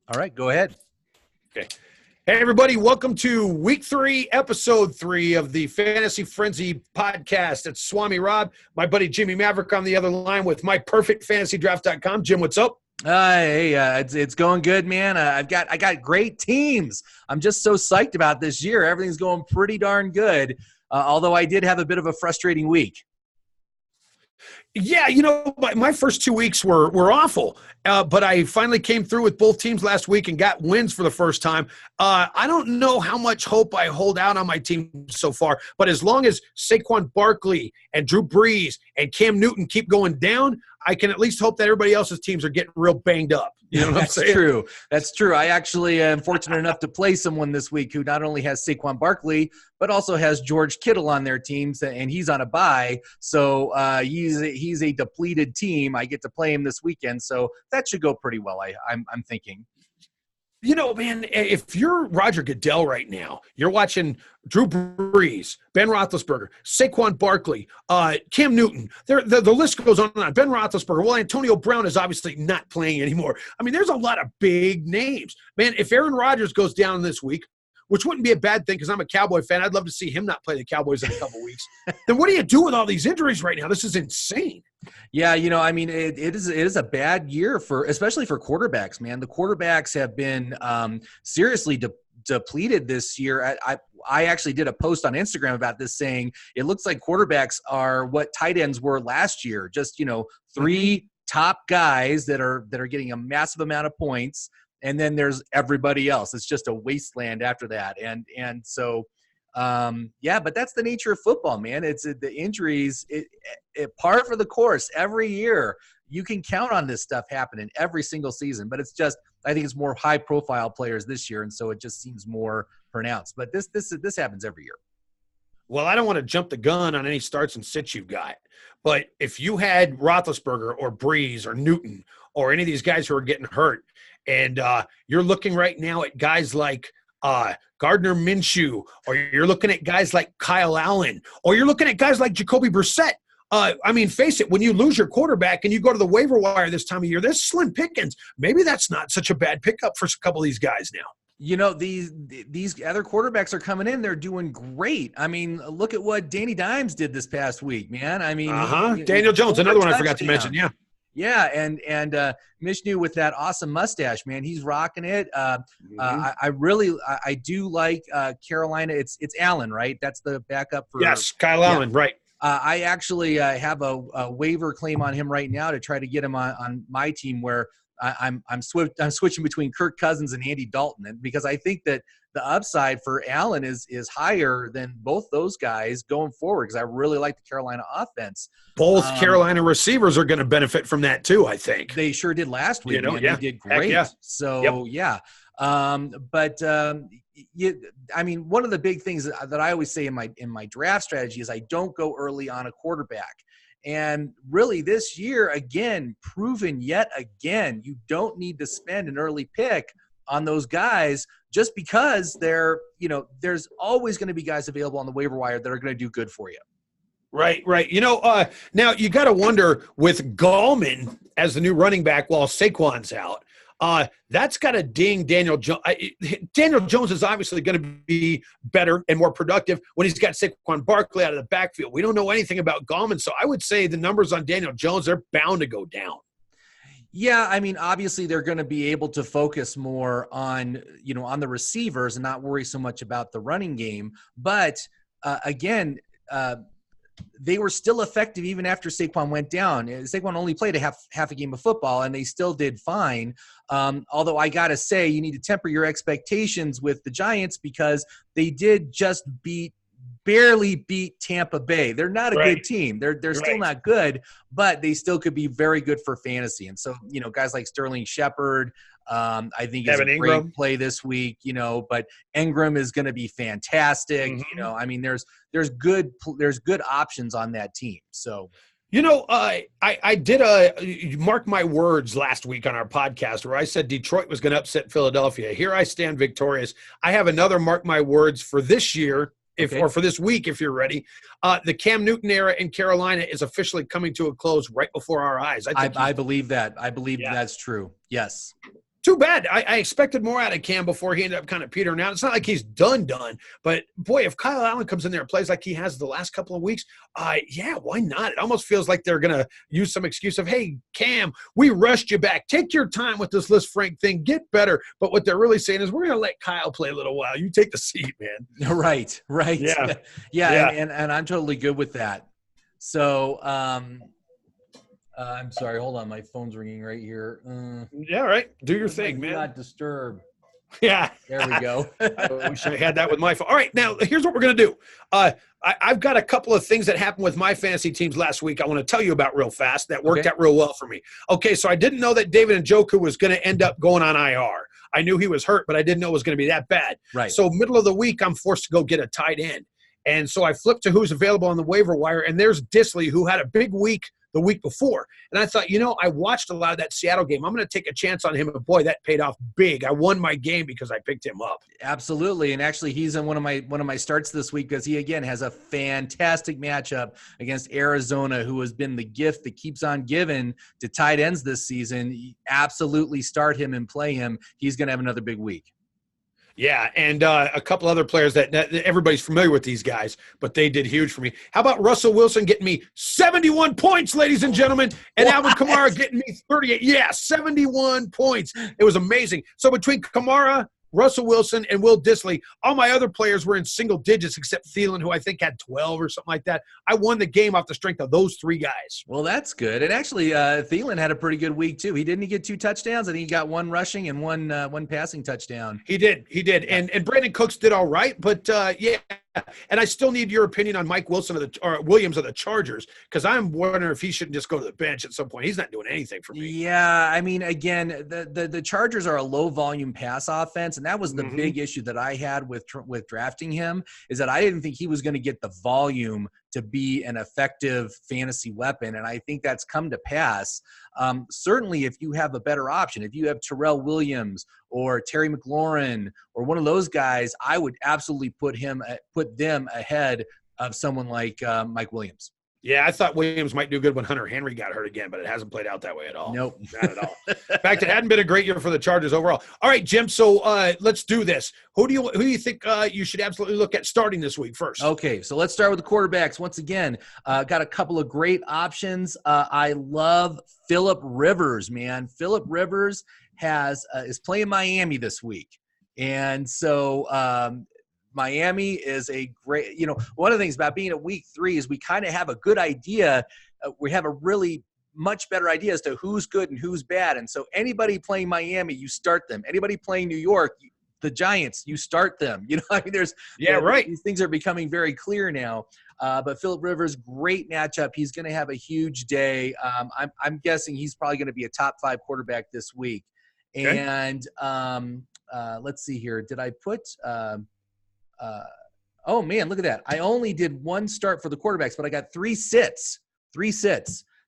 All right, go ahead. Okay. Hey, everybody. Welcome to week 3, episode 3 of the Fantasy Frenzy podcast. It's Swami Rob, my buddy Jimmie Maverick on the other line with myperfectfantasydraft.com. Jim, what's up? It's going good, man. I got great teams. I'm just so psyched about this year. Everything's going pretty darn good. Although I did have a bit of a frustrating week. Yeah, my first 2 weeks were awful, but I finally came through with both teams last week and got wins for the first time. I don't know how much hope I hold out on my team so far, but as long as Saquon Barkley and Drew Brees and Cam Newton keep going down, I can at least hope that everybody else's teams are getting real banged up. You know what I'm saying? True. That's true. I actually am fortunate enough to play someone this week who not only has Saquon Barkley, but also has George Kittle on their teams, and he's on a bye. So he's a depleted team. I get to play him this weekend, so that should go pretty well, I'm thinking. Man, if you're Roger Goodell right now, you're watching Drew Brees, Ben Roethlisberger, Saquon Barkley, Cam Newton. The list goes on and on. Ben Roethlisberger. Well, Antonio Brown is obviously not playing anymore. I mean, there's a lot of big names. Man, if Aaron Rodgers goes down this week, which wouldn't be a bad thing because I'm a Cowboy fan. I'd love to see him not play the Cowboys in a couple weeks. Then what do you do with all these injuries right now? This is insane. Yeah, it is a bad year especially for quarterbacks, man. The quarterbacks have been seriously depleted this year. I actually did a post on Instagram about this saying it looks like quarterbacks are what tight ends were last year. Just, three top guys that are getting a massive amount of points. And then there's everybody else. It's just a wasteland after that. And so, but that's the nature of football, man. It's the injuries, par for the course every year. You can count on this stuff happening every single season, but it's just, I think it's more high profile players this year. And so it just seems more pronounced, but this happens every year. Well, I don't want to jump the gun on any starts and sits you've got, but if you had Roethlisberger or Brees or Newton or any of these guys who are getting hurt, and you're looking right now at guys like Gardner Minshew, or you're looking at guys like Kyle Allen, or you're looking at guys like Jacoby Brissett. Face it, when you lose your quarterback and you go to the waiver wire this time of year, there's slim pickings. Maybe that's not such a bad pickup for a couple of these guys now. These other quarterbacks are coming in. They're doing great. I mean, look at what Danny Dimes did this past week, man. I mean, Daniel Jones, another one I forgot to mention. Yeah. Yeah, and Mishnu with that awesome mustache, man, he's rocking it. I do like Carolina. It's Allen, right? That's the backup for. Yes, Kyle Allen, right? I actually have a waiver claim on him right now to try to get him on my team where I'm switching between Kirk Cousins and Andy Dalton, and because I think that the upside for Allen is higher than both those guys going forward, because I really like the Carolina offense. Both Carolina receivers are going to benefit from that too, I think. They sure did last week. They did great. Yeah. So, yeah. One of the big things that I always say in my draft strategy is I don't go early on a quarterback. And really this year, again, proven yet again, you don't need to spend an early pick on those guys just because there's always going to be guys available on the waiver wire that are going to do good for you. Right. Now you got to wonder with Gallman as the new running back while Saquon's out, that's got to ding Daniel Jones. Daniel Jones is obviously going to be better and more productive when he's got Saquon Barkley out of the backfield. We don't know anything about Gallman, so I would say the numbers on Daniel Jones, they're bound to go down. Yeah, I mean, obviously they're going to be able to focus more on the receivers and not worry so much about the running game. But they were still effective even after Saquon went down. Saquon only played a half a game of football, and they still did fine. Although I got to say, you need to temper your expectations with the Giants because they did just barely beat Tampa Bay. They're not a good team. They're still not good, but they still could be very good for fantasy. And so, guys like Sterling Shepard, I think is a great play this week, but Ingram is going to be fantastic. Mm-hmm. There's good options on that team. So, I did mark my words last week on our podcast where I said Detroit was going to upset Philadelphia. Here I stand victorious. I have another mark my words for this year. Or for this week, if you're ready. The Cam Newton era in Carolina is officially coming to a close right before our eyes. I believe that. I believe that's true. Yes. Too bad. I expected more out of Cam before he ended up kind of petering out. It's not like he's done. But, boy, if Kyle Allen comes in there and plays like he has the last couple of weeks, yeah, why not? It almost feels like they're going to use some excuse of, hey, Cam, we rushed you back. Take your time with this Liz Frank thing. Get better. But what they're really saying is we're going to let Kyle play a little while. You take the seat, man. Right. Yeah. Yeah. And I'm totally good with that. So, I'm sorry. Hold on. My phone's ringing right here. Yeah, right. Do your thing, man. Not disturb. Yeah. There we go. I wish I had that with my phone. All right. Now, here's what we're going to do. I've got a couple of things that happened with my fantasy teams last week I want to tell you about real fast that worked out real well for me. Okay, so I didn't know that David Njoku was going to end up going on IR. I knew he was hurt, but I didn't know it was going to be that bad. Right. So middle of the week, I'm forced to go get a tight end. And so I flipped to who's available on the waiver wire, and there's Dissley, who had a big week the week before. And I thought, I watched a lot of that Seattle game. I'm going to take a chance on him. And boy, that paid off big. I won my game because I picked him up. Absolutely. And actually he's in one of my starts this week because he again has a fantastic matchup against Arizona, who has been the gift that keeps on giving to tight ends this season. Absolutely start him and play him. He's going to have another big week. Yeah, and a couple other players that everybody's familiar with these guys, but they did huge for me. How about Russell Wilson getting me 71 points, ladies and gentlemen, and Alvin Kamara getting me 38. Yeah, 71 points. It was amazing. So between Kamara, Russell Wilson, and Will Dissley, all my other players were in single digits except Thielen, who I think had 12 or something like that. I won the game off the strength of those three guys. Well, that's good. And actually, Thielen had a pretty good week too. He didn't get 2 touchdowns. I think he got 1 rushing and one passing touchdown. He did. And Brandon Cooks did all right, but yeah. And I still need your opinion on Mike Wilson or Williams of the Chargers, because I'm wondering if he shouldn't just go to the bench at some point. He's not doing anything for me. Yeah, I mean, again, the Chargers are a low volume pass offense, and that was the big issue that I had with drafting him, is that I didn't think he was going to get the volume to be an effective fantasy weapon, and I think that's come to pass. Certainly, if you have a better option, if you have Tyrell Williams or Terry McLaurin or one of those guys, I would absolutely put them ahead of someone like Mike Williams. Yeah, I thought Williams might do good when Hunter Henry got hurt again, but it hasn't played out that way at all. Nope. Not at all. In fact, it hadn't been a great year for the Chargers overall. All right, Jim, so let's do this. Who do you think you should absolutely look at starting this week first? Okay, so let's start with the quarterbacks. Once again, got a couple of great options. I love Phillip Rivers, man. Phillip Rivers is playing Miami this week. And so Miami is a great, one of the things about being at week 3 is we kind of have a good idea. We have a really much better idea as to who's good and who's bad. And so anybody playing Miami, you start them. Anybody playing New York, the Giants, you start them. Right. These things are becoming very clear now. But Phillip Rivers, great matchup. He's going to have a huge day. I'm guessing he's probably going to be a top 5 quarterback this week. Okay. And let's see here. Did I put oh man, look at that. I only did 1 start for the quarterbacks, but I got 3 sits.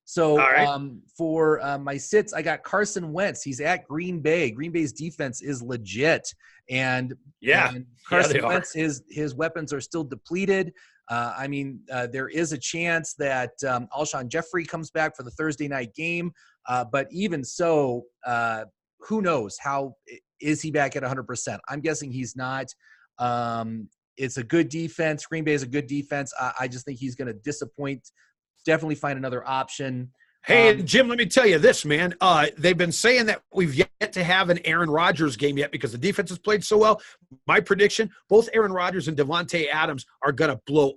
So right. For my sits, I got Carson Wentz. He's at Green Bay. Green Bay's defense is legit. And Carson Wentz, his weapons are still depleted. There is a chance that Alshon Jeffrey comes back for the Thursday night game. But even so, who knows? How is he back at 100%? I'm guessing he's not. It's a good defense. Green Bay is a good defense. I just think he's going to disappoint. Definitely find another option. Hey, Jim, let me tell you this, man. They've been saying that we've yet to have an Aaron Rodgers game yet because the defense has played so well. My prediction, both Aaron Rodgers and Davante Adams are going to blow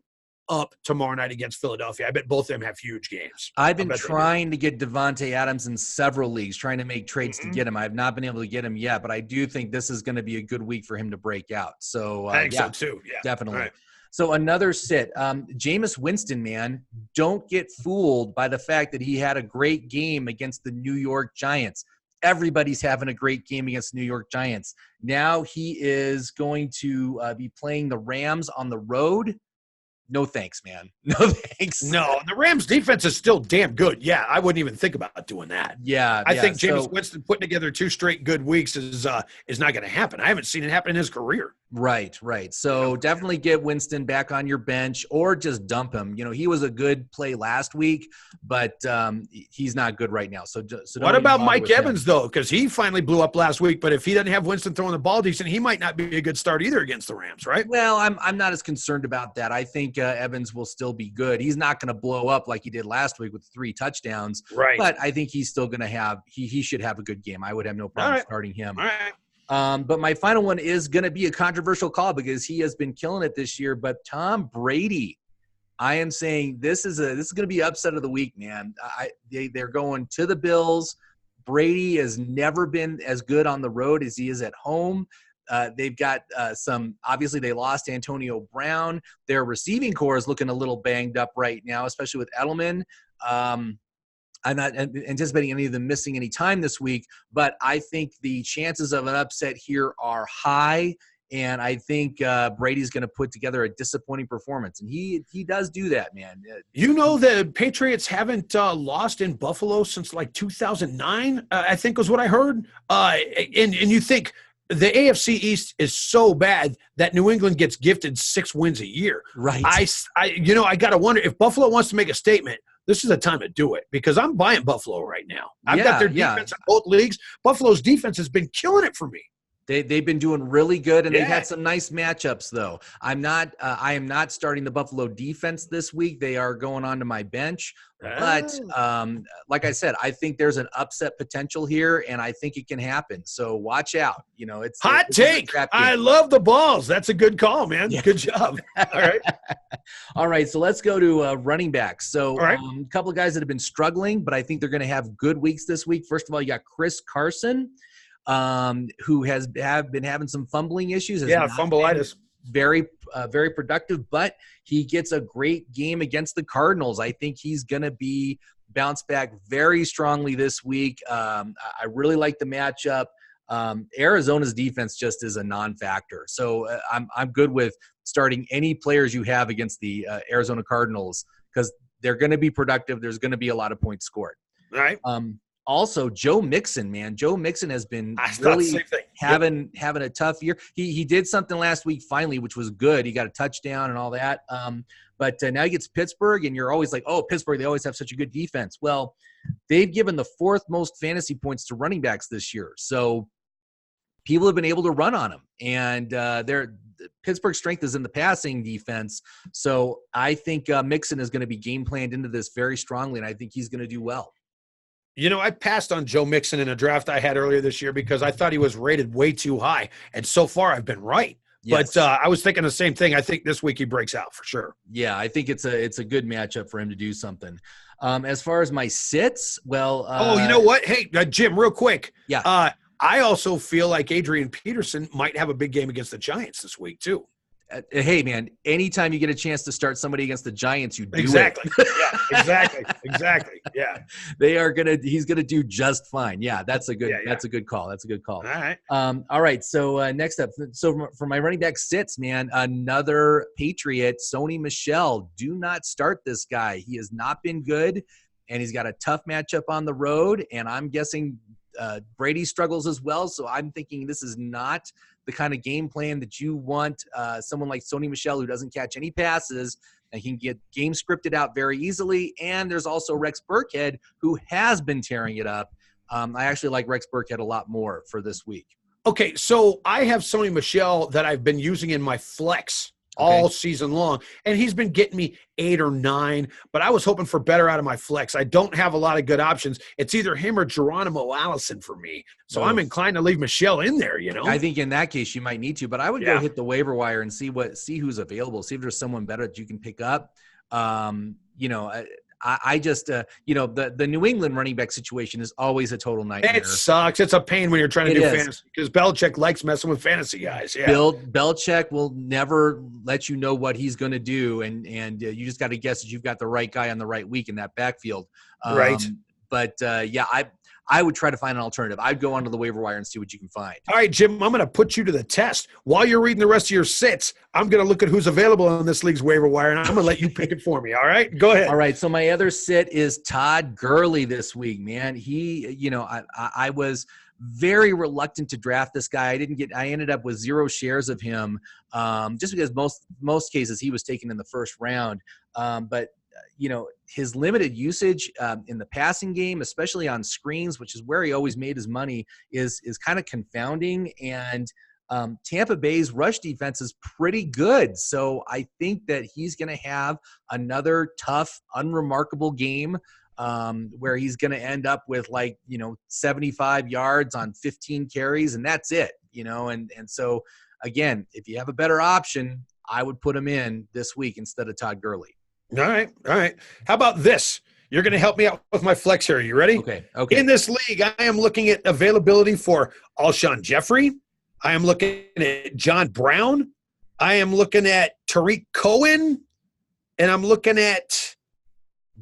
up tomorrow night against Philadelphia. I bet both of them have huge games. I've been trying to get Davante Adams in several leagues, trying to make trades to get him. I've not been able to get him yet, but I do think this is going to be a good week for him to break out. So I think so too. Yeah, definitely. Right. So another sit, Jameis Winston, man, don't get fooled by the fact that he had a great game against the New York Giants. Everybody's having a great game against New York Giants. Now he is going to be playing the Rams on the road. No thanks, man. No thanks. No, the Rams defense is still damn good. Yeah, I wouldn't even think about doing that. Yeah, I think Jameis Winston putting together 2 straight good weeks is not going to happen. I haven't seen it happen in his career. Right, right. So definitely get Winston back on your bench or just dump him. You know, he was a good play last week, but he's not good right now. So What don't even about bother Mike with him. Evans, though? Because he finally blew up last week, but if he doesn't have Winston throwing the ball decent, he might not be a good start either against the Rams, right? Well, I'm not as concerned about that. I think Evans will still be good. He's not going to blow up like he did last week with 3 touchdowns, Right. but I think he's still going to have he should have a good game. I would have no problem starting him. All right. But my final one is going to be a controversial call because he has been killing it this year. But Tom Brady, I am saying this is going to be upset of the week, man. They're going to the Bills. Brady has never been as good on the road as he is at home. They've got obviously they lost Antonio Brown. Their receiving core is looking a little banged up right now, especially with Edelman. I'm not anticipating any of them missing any time this week, but I think the chances of an upset here are high, and I think Brady's going to put together a disappointing performance, and he does do that, man. You know, the Patriots haven't lost in Buffalo since like 2009, I think was what I heard. And you think the AFC East is so bad that New England gets gifted 6 wins a year. Right. I got to wonder if Buffalo wants to make a statement. This is the time to do it because I'm buying Buffalo right now. I've got their defense in both leagues. Buffalo's defense has been killing it for me. They've been doing really good, and they've had some nice matchups, though. I am not starting the Buffalo defense this week. They are going on to my bench. But like I said, I think there's an upset potential here, and I think it can happen. So watch out. You know, it's hot take. I love the balls. That's a good call, man. Yeah. Good job. All right. All right. So let's go to running backs. So a couple of guys that have been struggling, but I think they're going to have good weeks this week. First of all, you got Chris Carson, who has been having some fumbling issues. Fumbleitis. Very productive, but he gets a great game against the Cardinals. I think he's going to be bounced back very strongly this week. I really like the matchup. Arizona's defense just is a non-factor. So I'm good with starting any players you have against the Arizona Cardinals because they're going to be productive. There's going to be a lot of points scored. All right. Also, Joe Mixon, man. Joe Mixon has been really having a tough year. He did something last week finally, which was good. He got a touchdown and all that. But now he gets Pittsburgh, and you're always like, oh, Pittsburgh, they always have such a good defense. Well, they've given the 4th most fantasy points to running backs this year. So people have been able to run on them. And Pittsburgh's strength is in the passing defense. So I think Mixon is going to be game planned into this very strongly, and I think he's going to do well. You know, I passed on Joe Mixon in a draft I had earlier this year because I thought he was rated way too high. And so far, I've been right. Yes. But I was thinking the same thing. I think this week he breaks out for sure. Yeah, I think it's a good matchup for him to do something. As far as my sits, well. You know what? Hey, Jim, real quick. Yeah. I also feel like Adrian Peterson might have a big game against the Giants this week, too. Hey, man, anytime you get a chance to start somebody against the Giants, you do exactly. it. Yeah, exactly. Yeah. He's going to do just fine. Yeah, that's a good call. That's a good call. All right. All right. So next up, so for my running back sits, man, another Patriot, Sony Michel. Do not start this guy. He has not been good, and he's got a tough matchup on the road, and I'm guessing Brady struggles as well. So I'm thinking this is not the kind of game plan that you want someone like Sony Michel, who doesn't catch any passes and can get game scripted out very easily. And there's also Rex Burkhead, who has been tearing it up. I actually like Rex Burkhead a lot more for this week. Okay, so I have Sony Michel that I've been using in my flex all season long, and he's been getting me 8 or 9, but I was hoping for better out of my flex. I don't have a lot of good options. It's either him or Geronimo Allison for me, so I'm inclined to leave Michel in there, you know? I think in that case you might need to, but I would go hit the waiver wire and see who's available, see if there's someone better that you can pick up. I just, the New England running back situation is always a total nightmare. It sucks. It's a pain when you're trying to do fantasy because Belichick likes messing with fantasy guys. Yeah. Belichick will never let you know what he's going to do, and you just got to guess that you've got the right guy on the right week in that backfield. Right. But I I would try to find an alternative. I'd go onto the waiver wire and see what you can find. All right, Jim, I'm going to put you to the test. While you're reading the rest of your sits, I'm going to look at who's available on this league's waiver wire, and I'm going to let you pick it for me. All right? Go ahead. All right, so my other sit is Todd Gurley this week, man. I was very reluctant to draft this guy. I ended up with 0 shares of him, just because most cases he was taken in the first round. But his limited usage in the passing game, especially on screens, which is where he always made his money, is kind of confounding. And Tampa Bay's rush defense is pretty good. So I think that he's going to have another tough, unremarkable game where he's going to end up with 75 yards on 15 carries, and that's it, and so again, if you have a better option, I would put him in this week instead of Todd Gurley. All right. How about this? You're going to help me out with my flex here. You ready? Okay. In this league, I am looking at availability for Alshon Jeffrey. I am looking at John Brown. I am looking at Tariq Cohen. And I'm looking at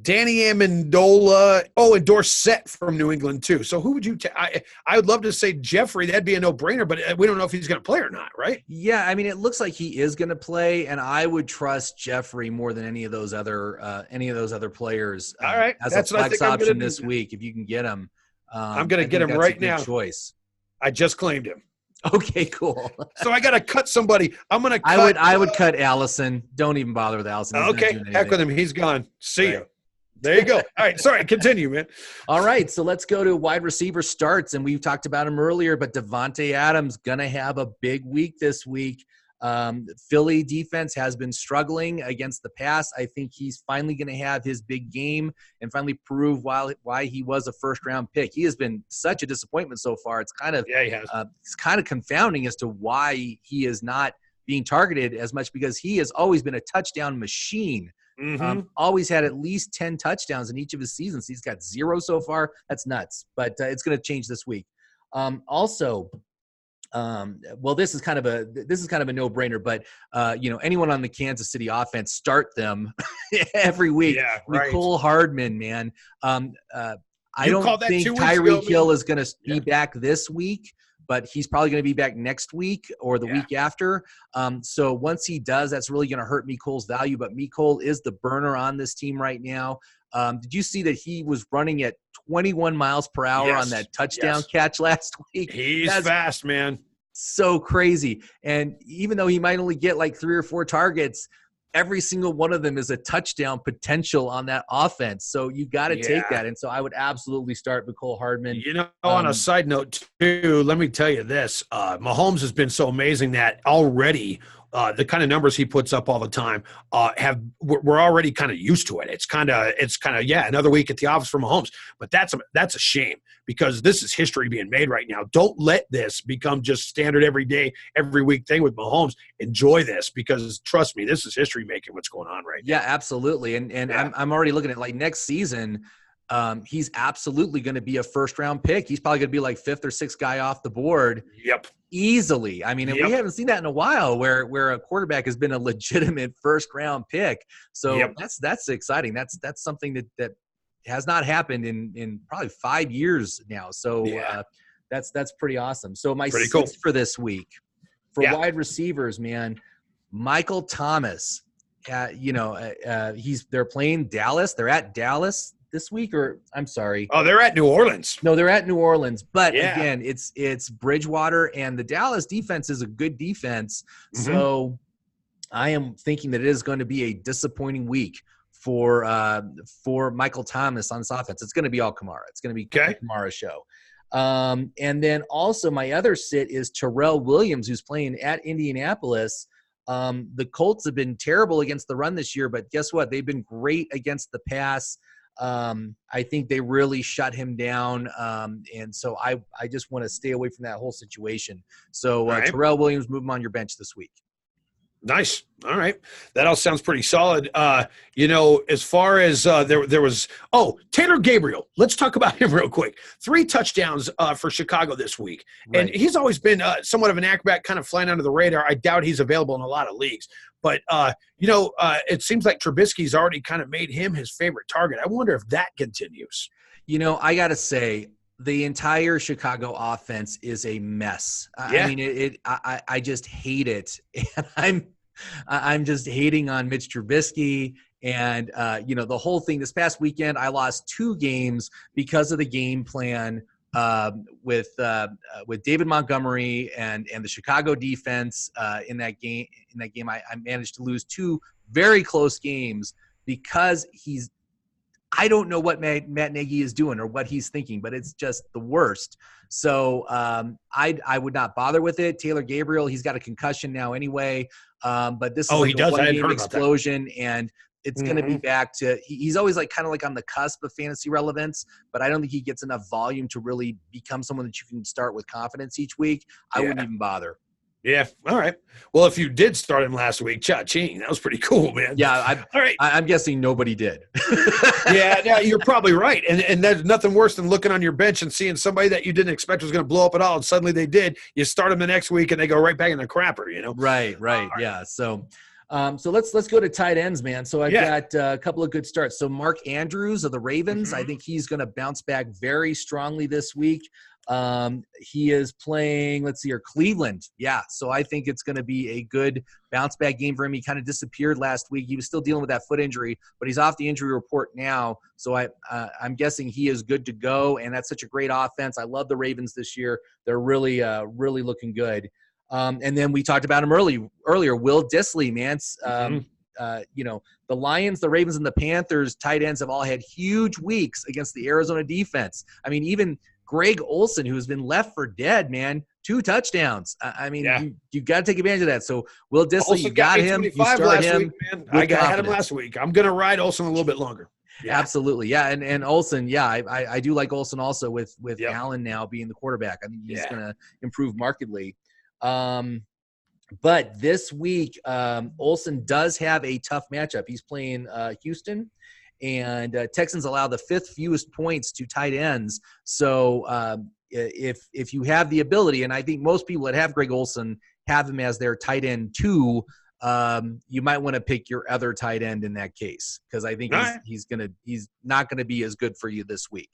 Danny Amendola. Oh, and Dorsett from New England, too. So who would you take? I would love to say Jeffrey. That'd be a no-brainer, but we don't know if he's going to play or not, right? Yeah, I mean, it looks like he is going to play, and I would trust Jeffrey more than any of those other players. All right. As That's a what I flex think I'm option gonna this do. week, if you can get him. I'm going to get him that's right a good now. choice. I just claimed him. Okay, cool. So I got to cut somebody. I'm going to cut. I would cut Allison. Don't even bother with Allison. He's not Okay, doing heck anything. with him. He's gone. See Right. you. There you go. All right, sorry. Continue, man. All right, so let's go to wide receiver starts, and we've talked about him earlier, but Davante Adams going to have a big week this week. Philly defense has been struggling against the pass. I think he's finally going to have his big game and finally prove why he was a first-round pick. He has been such a disappointment so far. It's kind of he has. It's kind of confounding as to why he is not being targeted as much, because he has always been a touchdown machine. Mm-hmm. Always had at least 10 touchdowns in each of his seasons. He's got 0 so far. That's nuts, but it's going to change this week. This is kind of a no-brainer, but anyone on the Kansas City offense, start them every week. Yeah, right. Mecole Hardman, man. I You called don't that think 2 weeks ago, Tyreek Hill man. is going to be back this week, but he's probably going to be back next week or the week after. So once he does, that's really going to hurt Mecole's value. But Mecole is the burner on this team right now. Did you see that he was running at 21 miles per hour on that touchdown catch last week? He's fast, man. So crazy. And even though he might only get like 3 or 4 targets, every single one of them is a touchdown potential on that offense. So you got to take that. And so I would absolutely start Mecole Hardman. On a side note, too, let me tell you this. Mahomes has been so amazing that already the kind of numbers he puts up all the time we're already kind of used to it. It's kind of another week at the office for Mahomes. But that's a shame, because this is history being made right now. Don't let this become just standard every day, every week thing with Mahomes. Enjoy this, because trust me, this is history making what's going on right now. Yeah, absolutely. And I'm already looking at like next season. He's absolutely going to be a first-round pick. He's probably going to be like 5th or 6th guy off the board. Yep. Easily. I mean, and we haven't seen that in a while where a quarterback has been a legitimate first-round pick. So that's exciting. That's something that has not happened in probably 5 years now. So that's pretty awesome. So my sixth for this week for wide receivers, man, Michael Thomas. They're playing Dallas. They're at Dallas this week, or I'm sorry. Oh, they're at New Orleans. No, they're at New Orleans. But again, it's Bridgewater, and the Dallas defense is a good defense. Mm-hmm. So I am thinking that it is going to be a disappointing week for Michael Thomas on this offense. It's going to be all Kamara. It's going to be Kamara's show. And then also my other sit is Tyrell Williams, who's playing at Indianapolis. The Colts have been terrible against the run this year, but guess what? They've been great against the pass. I think they really shut him down. And so I just want to stay away from that whole situation. So Tyrell Williams, move him on your bench this week. Nice. All right. That all sounds pretty solid. As far as there was Taylor Gabriel. Let's talk about him real quick. 3 touchdowns for Chicago this week. Right. And he's always been somewhat of an acrobat, kind of flying under the radar. I doubt he's available in a lot of leagues. But, it seems like Trubisky's already kind of made him his favorite target. I wonder if that continues. I got to say, The entire Chicago offense is a mess. Yeah. I mean, I just hate it, and I'm just hating on Mitch Trubisky. And the whole thing this past weekend, I lost 2 games because of the game plan with David Montgomery and the Chicago defense in that game. I managed to lose 2 very close games because I don't know what Matt Nagy is doing or what he's thinking, but it's just the worst. So I would not bother with it. Taylor Gabriel, he's got a concussion now anyway. But this is like a one-game explosion, and it's going to be back to – he's always kind of on the cusp of fantasy relevance, but I don't think he gets enough volume to really become someone that you can start with confidence each week. I wouldn't even bother. Yeah. All right. Well, if you did start him last week, cha-ching. That was pretty cool, man. Yeah. All right. I'm guessing nobody did. Yeah, you're probably right. And there's nothing worse than looking on your bench and seeing somebody that you didn't expect was going to blow up at all, and suddenly they did. You start them the next week, and they go right back in the crapper, Right. Yeah. So let's go to tight ends, man. So I've got a couple of good starts. So Mark Andrews of the Ravens, I think he's going to bounce back very strongly this week. He is playing, Cleveland. Yeah. So I think it's going to be a good bounce back game for him. He kind of disappeared last week. He was still dealing with that foot injury, but he's off the injury report now. So I'm guessing he is good to go. And that's such a great offense. I love the Ravens this year. They're really looking good. And then we talked about him earlier, Will Dissley, man. The Lions, the Ravens, and the Panthers tight ends have all had huge weeks against the Arizona defense. I mean, even Greg Olsen, who has been left for dead, man, 2 touchdowns. You got to take advantage of that. So Will Dissley, Olsen you got him. You start him. Week, man. I had him last week. I'm going to ride Olsen a little bit longer. Yeah. Absolutely. Yeah. And Olsen, I do like Olsen also with Allen now being the quarterback. I think he's going to improve markedly. But this week, Olsen does have a tough matchup. He's playing Houston, and Texans allow the 5th fewest points to tight ends. So if you have the ability, and I think most people that have Greg Olsen have him as their tight end 2, you might want to pick your other tight end in that case, because I think he's not going to be as good for you this week.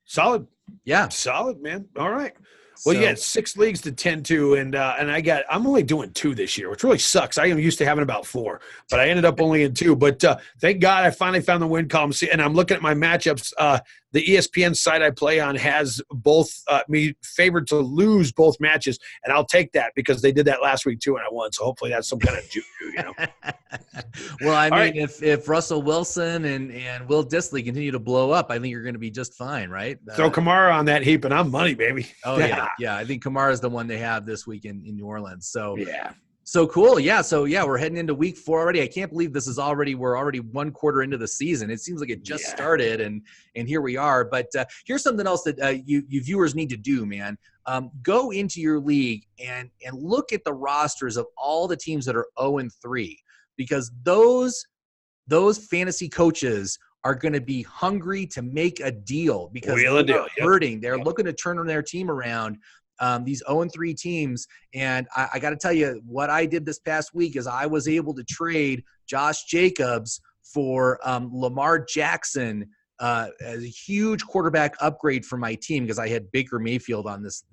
Solid. Yeah. Solid, man. All right. Well, you had 6 leagues to tend to, and I'm only doing 2 this year, which really sucks. I am used to having about 4, but I ended up only in 2. But thank God I finally found the win column. And I'm looking at my matchups. The ESPN site I play on has both me favored to lose both matches, and I'll take that because they did that last week too, and I won. So hopefully that's some kind of juju, Well, I mean, if Russell Wilson and Will Dissley continue to blow up, I think you're going to be just fine, right? Throw Kamara on that heap, and I'm money, baby. Oh yeah. I think Kamara is the one they have this week in New Orleans. So yeah. So cool. Yeah. So we're heading into week 4 already. I can't believe we're already 1 quarter into the season. It seems like it just started and here we are. But here's something else that you viewers need to do, man. Go into your league and look at the rosters of all the teams that are 0-3, because those fantasy coaches are going to be hungry to make a deal because they're hurting. They're looking to turn their team around. These 0-3 teams. And I got to tell you, what I did this past week is I was able to trade Josh Jacobs for Lamar Jackson as a huge quarterback upgrade for my team because I had Baker Mayfield on this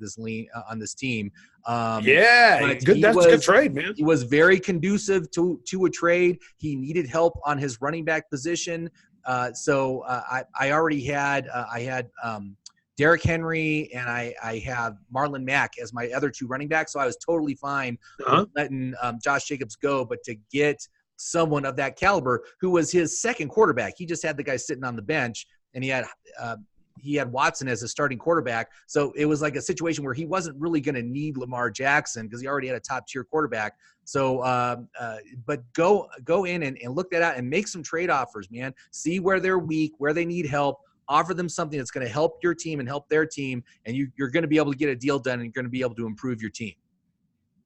team. That's a good trade, man. He was very conducive to a trade. He needed help on his running back position. So I already had Derrick Henry, and I have Marlon Mack as my other 2 running backs, so I was totally fine letting Josh Jacobs go. But to get someone of that caliber, who was his second quarterback, he just had the guy sitting on the bench, and he had Watson as a starting quarterback. So it was like a situation where he wasn't really going to need Lamar Jackson because he already had a top-tier quarterback. So, but go in and look that out and make some trade offers, man. See where they're weak, where they need help. Offer them something that's going to help your team and help their team, and you're going to be able to get a deal done, and you're going to be able to improve your team.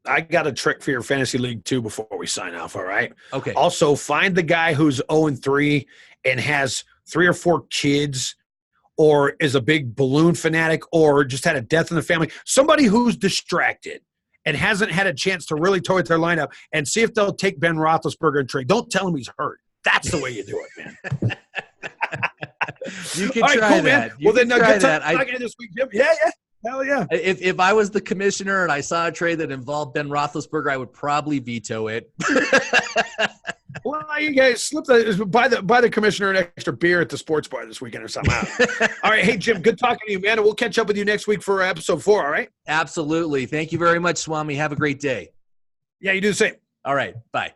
I got a trick for your fantasy league too before we sign off, all right? Okay. Also, find the guy who's 0-3 and has 3 or 4 kids, or is a big balloon fanatic, or just had a death in the family. Somebody who's distracted and hasn't had a chance to really toy with their lineup, and see if they'll take Ben Roethlisberger and trade. Don't tell him he's hurt. That's the way you do it, man. You can All right, try cool, that. man. Well, then try good that. talking this week, Jim. Yeah. Hell yeah. If I was the commissioner and I saw a trade that involved Ben Roethlisberger, I would probably veto it. Well, you guys buy the commissioner an extra beer at the sports bar this weekend or something. All right. Hey, Jim, good talking to you, man. And we'll catch up with you next week for episode 4. All right. Absolutely. Thank you very much, Swami. Have a great day. Yeah, you do the same. All right. Bye.